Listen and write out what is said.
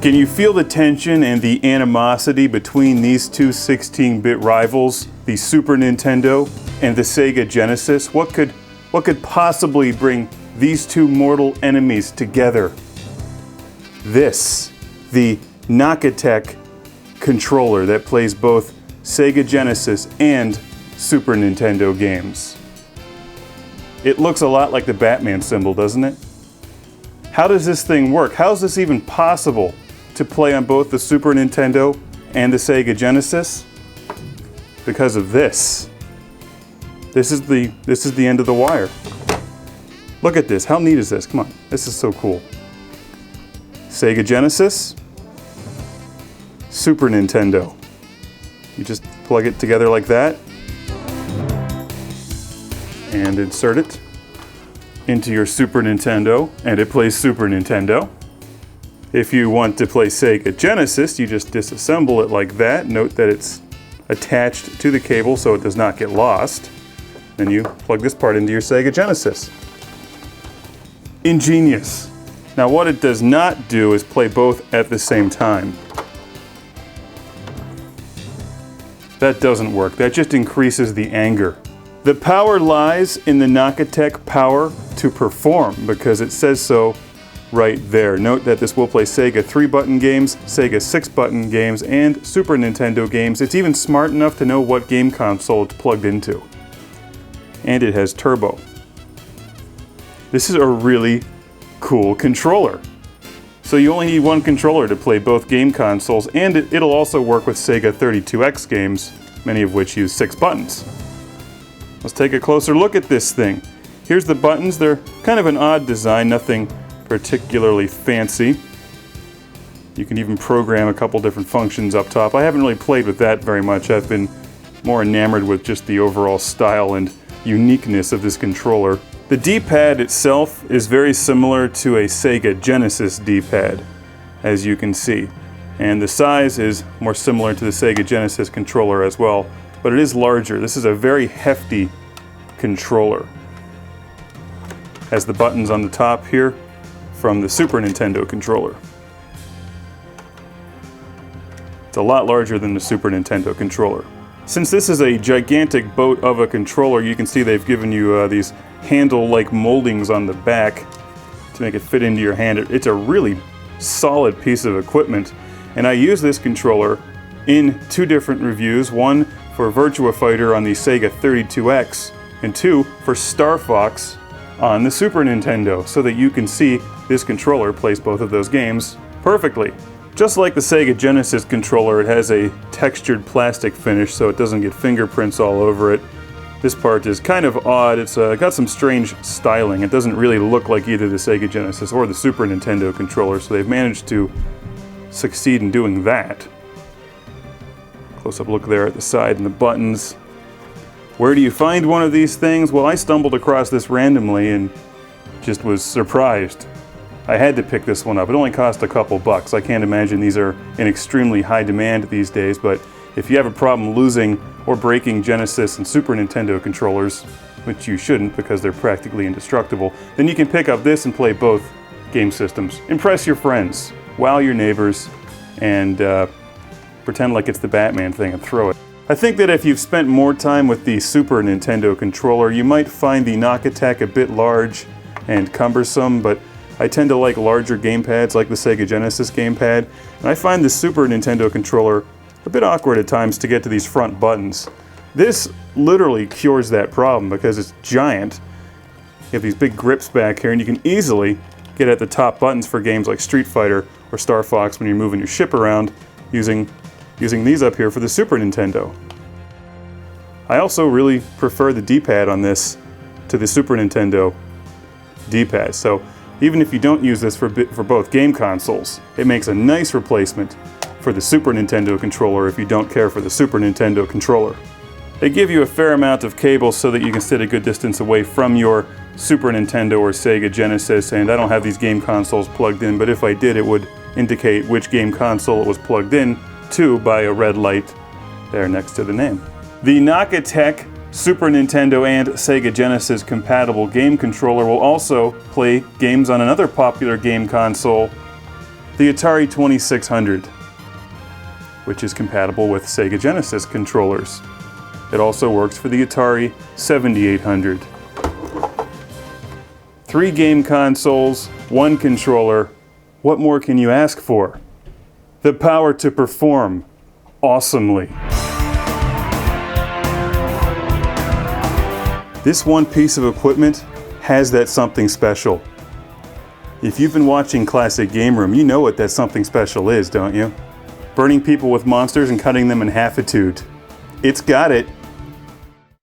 Can you feel the tension and the animosity between these two 16-bit rivals, the Super Nintendo and the Sega Genesis? What could possibly bring these two mortal enemies together? This, the Nakitek controller that plays both Sega Genesis and Super Nintendo games. It looks a lot like the Batman symbol, doesn't it? How does this thing work? How is this even possible to play on both the Super Nintendo and the Sega Genesis? Because of this. This is the end of the wire. Look at this. How neat is this? Come on. This is so cool. Sega Genesis, Super Nintendo. You just plug it together like that and insert it into your Super Nintendo, and it plays Super Nintendo. If you want to play Sega Genesis, you just disassemble it like that. Note that it's attached to the cable so it does not get lost. Then you plug this part into your Sega Genesis. Ingenious. Now what it does not do is play both at the same time. That doesn't work. That just increases the anger. The power lies in the Nakitek power to perform, because it says so right there. Note that this will play Sega 3-button games, Sega 6-button games, and Super Nintendo games. It's even smart enough to know what game console it's plugged into. And it has turbo. This is a really cool controller. So you only need one controller to play both game consoles, and it'll also work with Sega 32X games, many of which use 6 buttons. Let's take a closer look at this thing. Here's the buttons. They're kind of an odd design, nothing particularly fancy. You can even program a couple different functions up top. I haven't really played with that very much. I've been more enamored with just the overall style and uniqueness of this controller. The D-pad itself is very similar to a Sega Genesis D-pad, as you can see. And the size is more similar to the Sega Genesis controller as well, but it is larger. This is a very hefty controller. Has the buttons on the top here from the Super Nintendo controller. It's a lot larger than the Super Nintendo controller. Since this is a gigantic boat of a controller, you can see they've given you these handle-like moldings on the back to make it fit into your hand. It's a really solid piece of equipment, and I use this controller in 2 different reviews, one for Virtua Fighter on the Sega 32X, and 2 for Star Fox on the Super Nintendo, so that you can see this controller plays both of those games perfectly. Just like the Sega Genesis controller, it has a textured plastic finish so it doesn't get fingerprints all over it. This part is kind of odd. It's got some strange styling. It doesn't really look like either the Sega Genesis or the Super Nintendo controller, so they've managed to succeed in doing that. Close-up look there at the side and the buttons. Where do you find one of these things? Well, I stumbled across this randomly and just was surprised. I had to pick this one up. It only cost a couple bucks. I can't imagine these are in extremely high demand these days, but if you have a problem losing or breaking Genesis and Super Nintendo controllers, which you shouldn't because they're practically indestructible, then you can pick up this and play both game systems. Impress your friends, wow your neighbors, and pretend like it's the Batman thing and throw it. I think that if you've spent more time with the Super Nintendo controller, you might find the Nakitek a bit large and cumbersome, but I tend to like larger gamepads like the Sega Genesis gamepad, and I find the Super Nintendo controller a bit awkward at times to get to these front buttons. This literally cures that problem because it's giant. You have these big grips back here, and you can easily get at the top buttons for games like Street Fighter or Star Fox when you're moving your ship around using these up here for the Super Nintendo. I also really prefer the D-pad on this to the Super Nintendo D-pad. So even if you don't use this for both game consoles, it makes a nice replacement for the Super Nintendo controller if you don't care for the Super Nintendo controller. They give you a fair amount of cable so that you can sit a good distance away from your Super Nintendo or Sega Genesis, and I don't have these game consoles plugged in, but if I did, it would indicate which game console it was plugged in to by a red light there next to the name. The Nakitek Super Nintendo and Sega Genesis compatible game controller will also play games on another popular game console, The Atari 2600, which is compatible with Sega Genesis controllers. It also works for the Atari 7800. 3 game consoles, 1 controller. What more can you ask for? The power to perform awesomely. This one piece of equipment has that something special. If you've been watching Classic Game Room, you know what that something special is, don't you? Burning people with monsters and cutting them in half-itude. It's got it.